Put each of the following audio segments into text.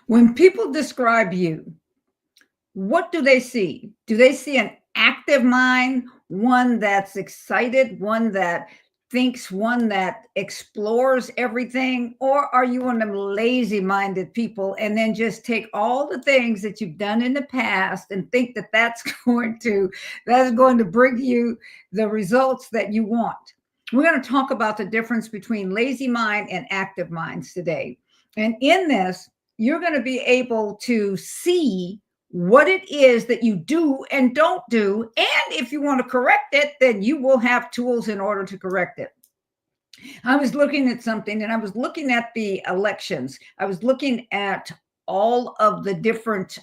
When people describe you, what do they see? Do they see an active mind, one that's excited, one that thinks, one that explores everything? Or are you one of them lazy minded people and then just take all the things that you've done in the past and think that that's going to bring you the results that you want? We're going to talk about the difference between lazy mind and active minds today. And in this, you're going to be able to see what it is that you do and don't do. And if you want to correct it, then you will have tools in order to correct it. I was looking at something and I was looking at the elections. I was looking at all of the different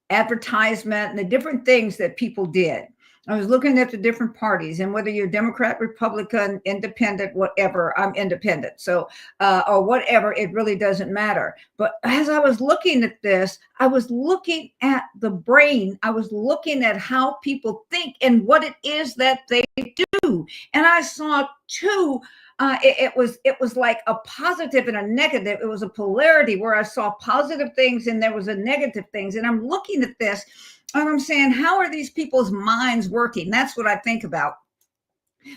advertisement and the different things that people did. I was looking at the different parties and whether you're Democrat, Republican, independent, whatever. I'm independent. So, or whatever, it really doesn't matter. But as I was looking at this, I was looking at the brain. I was looking at how people think and what it is that they do. And I saw two. It was like a positive and a negative. It was a polarity where I saw positive things and there was a negative things. And I'm looking at this and I'm saying, how are these people's minds working? That's what I think about.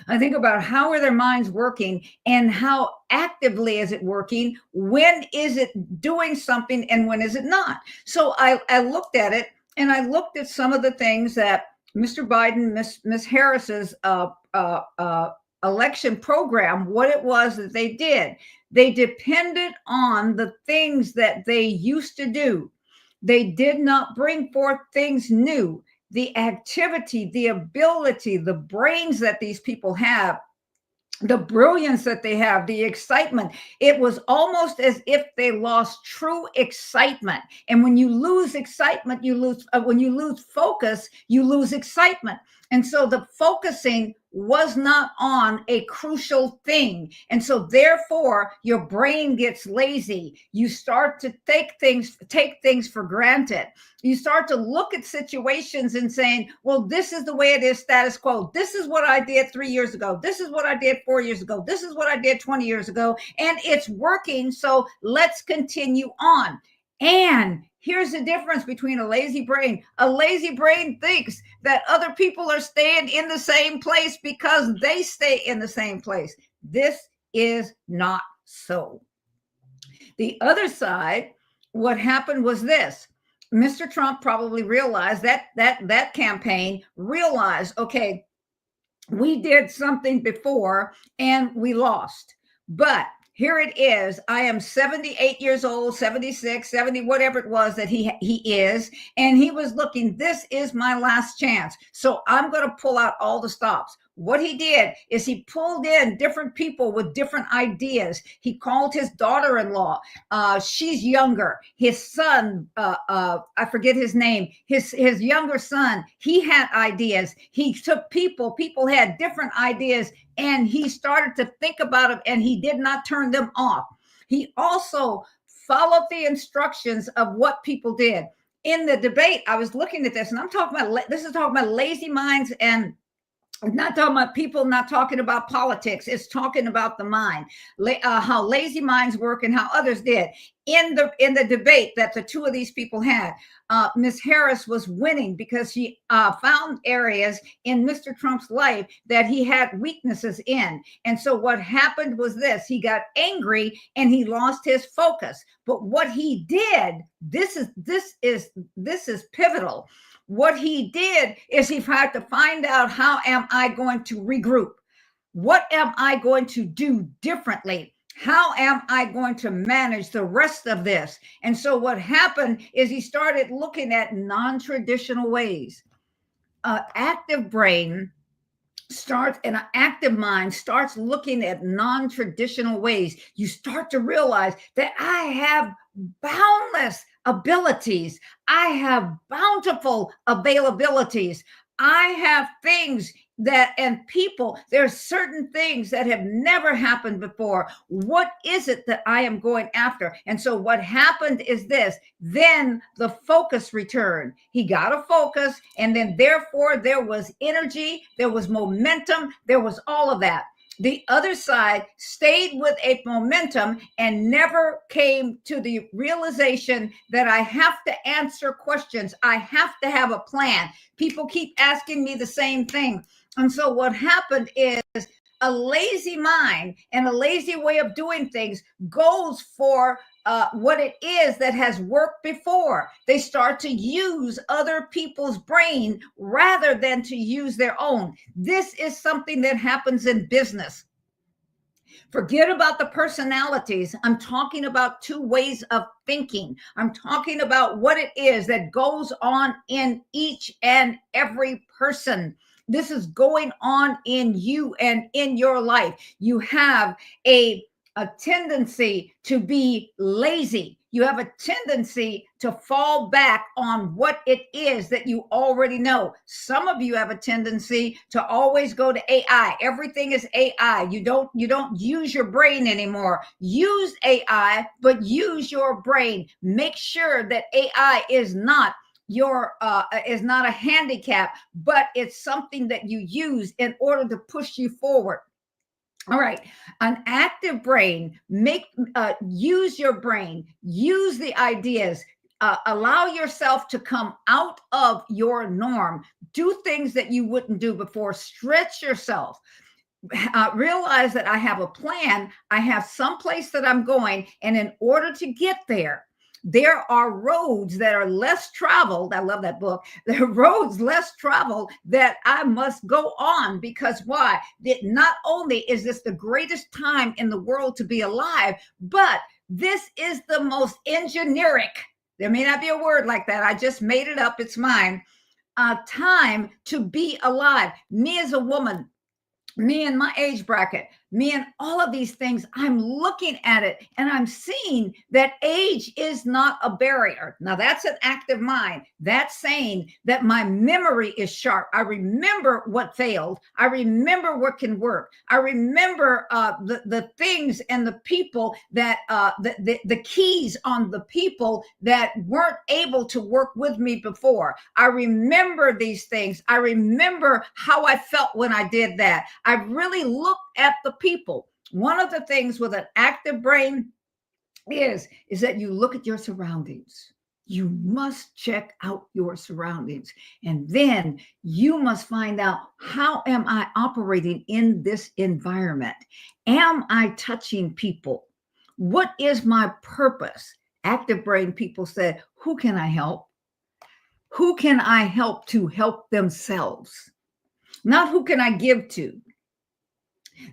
I think about how are their minds working and how actively is it working? When is it doing something and when is it not? So I looked at it and I looked at some of the things that Mr. Biden, Miss Harris's election program, what it was that they did. They depended on the things that they used to do. They did not bring forth things new. The activity, the ability, the brains that these people have, the brilliance that they have, the excitement. It was almost as if they lost true excitement. And when you lose excitement, you lose, when you lose focus, you lose excitement. And so the focusing was not on a crucial thing. And so therefore your brain gets lazy. You start to take things for granted. You start to look at situations and saying, well, this is the way it is, status quo. This is what I did 3 years ago. This is what I did 4 years ago. This is what I did 20 years ago. And it's working. So let's continue on. And here's the difference between a lazy brain. A lazy brain thinks that other people are staying in the same place because they stay in the same place. This is not so. The other side, what happened was this. Mr. Trump probably realized that campaign realized, okay, we did something before and we lost. But here it is. I am 78 years old, 76, 70, whatever it was that he is. And he was looking, this is my last chance. So I'm going to pull out all the stops. What he did is he pulled in different people with different ideas. He called his daughter-in-law. She's younger. His son, I forget his name, his younger son, he had ideas. He took people had different ideas, and he started to think about them, and he did not turn them off. He also followed the instructions of what people did. In the debate, I was looking at this, and I'm talking about lazy minds, and not talking about people, not talking about politics. It's talking about the mind, how lazy minds work and how others did. In the debate that the two of these people had, Miss Harris was winning because she found areas in Mr. Trump's life that he had weaknesses in. And so what happened was this: he got angry and he lost his focus. But what he did, this is pivotal. What he did is he had to find out, how am I going to regroup? What am I going to do differently? How am I going to manage the rest of this? And so what happened is he started looking at non-traditional ways. Active brain starts, and an active mind starts looking at non-traditional ways. You start to realize that I have boundless abilities. I have bountiful availabilities. I have things that, and people, there's certain things that have never happened before. What is it that I am going after? And so what happened is this: then the focus returned. He got a focus, and then therefore there was energy, there was momentum, there was all of that. The other side stayed with a momentum and never came to the realization that I have to answer questions. I have to have a plan. People keep asking me the same thing. And so what happened is a lazy mind and a lazy way of doing things goes for what it is that has worked before. They start to use other people's brain rather than to use their own. This is something that happens in business. Forget about the personalities. I'm talking about two ways of thinking. I'm talking about what it is that goes on in each and every person. This is going on in you and in your life. You have a tendency to be lazy. You have a tendency to fall back on what it is that you already know. Some of you have a tendency to always go to AI. Everything is AI. You don't use your brain anymore. Use AI, but use your brain. Make sure that AI is not is not a handicap, but it's something that you use in order to push you forward. All right, an active brain, use your brain, use the ideas, allow yourself to come out of your norm, do things that you wouldn't do before, stretch yourself. Realize that I have a plan, I have some place that I'm going, and in order to get there, there are roads that are less traveled. I love that book. There are roads less traveled that I must go on, because why? Not only is this the greatest time in the world to be alive, but this is the most engineeric. There may not be a word like that. I just made it up. It's mine. Time to be alive. Me as a woman, me in my age bracket, me and all of these things, I'm looking at it and I'm seeing that age is not a barrier. Now that's an active mind. That's saying that my memory is sharp. I remember what failed. I remember what can work. I remember the things and the people that the keys on the people that weren't able to work with me before. I remember these things. I remember how I felt when I did that. I really looked at the people. One of the things with an active brain is that you look at your surroundings. You must check out your surroundings. And then you must find out, how am I operating in this environment? Am I touching people? What is my purpose? Active brain people said, who can I help? Who can I help to help themselves? Not who can I give to?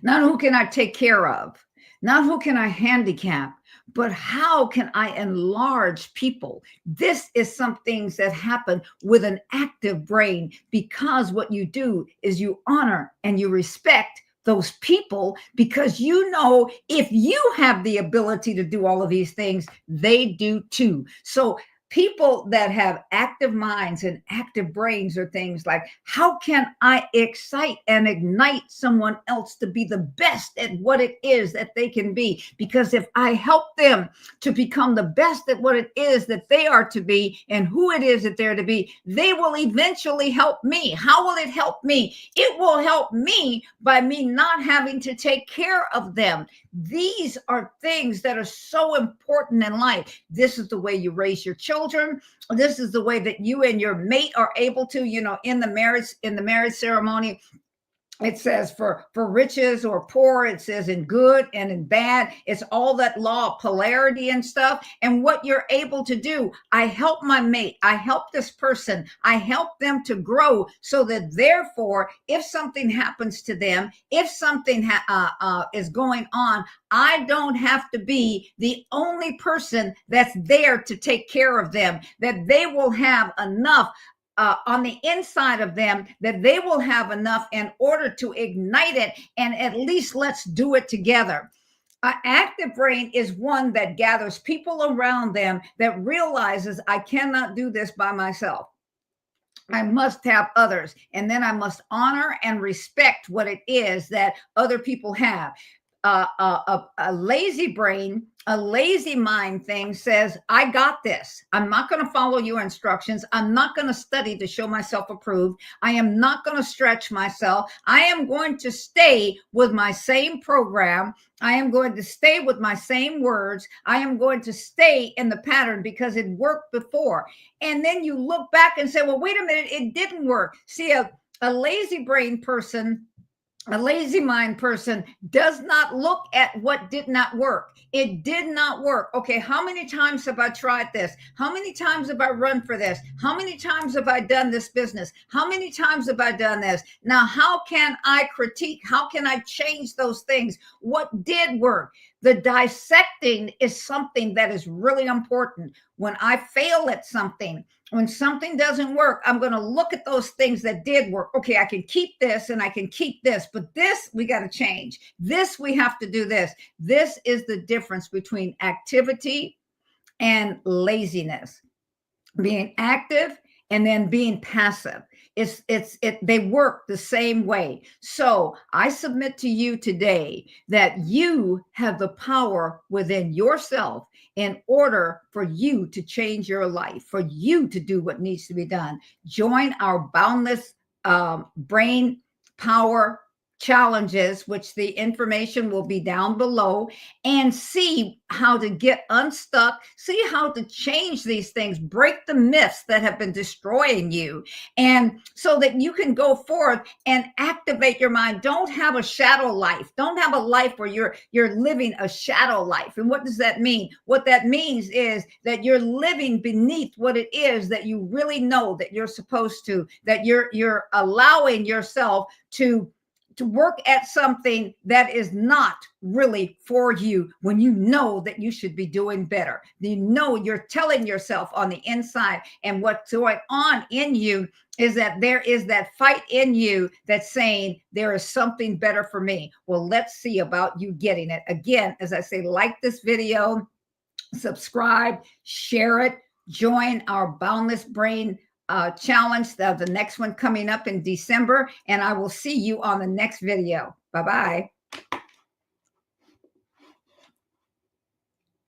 Not who can I take care of? Not who can I handicap? But how can I enlarge people? This is some things that happen with an active brain, because what you do is you honor and you respect those people, because you know if you have the ability to do all of these things, they do too. So people that have active minds and active brains are things like, how can I excite and ignite someone else to be the best at what it is that they can be? Because if I help them to become the best at what it is that they are to be and who it is that they're to be, they will eventually help me. How will it help me? It will help me by me not having to take care of them. These are things that are so important in life. This is the way you raise your children. This is the way that you and your mate are able to, in the marriage ceremony, it says for riches or poor, it says in good and in bad. It's all that law of polarity and stuff. And what you're able to do, I help my mate, I help this person, I help them to grow, so that therefore, if something happens to them, if something is going on, I don't have to be the only person that's there to take care of them, that they will have enough on the inside of them, that they will have enough in order to ignite it, and at least let's do it together. An active brain is one that gathers people around them, that realizes I cannot do this by myself. I must have others, and then I must honor and respect what it is that other people have. a lazy brain, a lazy mind thing says, I got this. I'm not going to follow your instructions. I'm not going to study to show myself approved. I am not going to stretch myself. I am going to stay with my same program. I am going to stay with my same words. I am going to stay in the pattern because it worked before. And then you look back and say, well, wait a minute, it didn't work. See, a lazy brain person, a lazy mind person does not look at what did not work. It did not work. Okay, how many times have I tried this? How many times have I run for this? How many times have I done this business? How many times have I done this? Now, how can I critique? How can I change those things? What did work? The dissecting is something that is really important. When I fail at something, when something doesn't work, I'm going to look at those things that did work. Okay, I can keep this and I can keep this, but this we got to change. This we have to do this. This is the difference between activity and laziness. Being active and then being passive. They work the same way. So I submit to you today that you have the power within yourself in order for you to change your life, for you to do what needs to be done. Join our Boundless Brain Power challenges, which the information will be down below, and see how to get unstuck, see how to change these things, break the myths that have been destroying you, and so that you can go forth and activate your mind. Don't have a shadow life. Don't have a life where you're living a shadow life. And what does that mean? What that means is that you're living beneath what it is that you really know that you're supposed to, that you're allowing yourself to work at something that is not really for you, when you know that you should be doing better. You know, you're telling yourself on the inside, and what's going on in you is that there is that fight in you that's saying there is something better for me. Well, let's see about you getting it. Again, as I say, like this video, subscribe, share it, join our Boundless Brain challenge, the next one coming up in December, and I will see you on the next video. Bye-bye.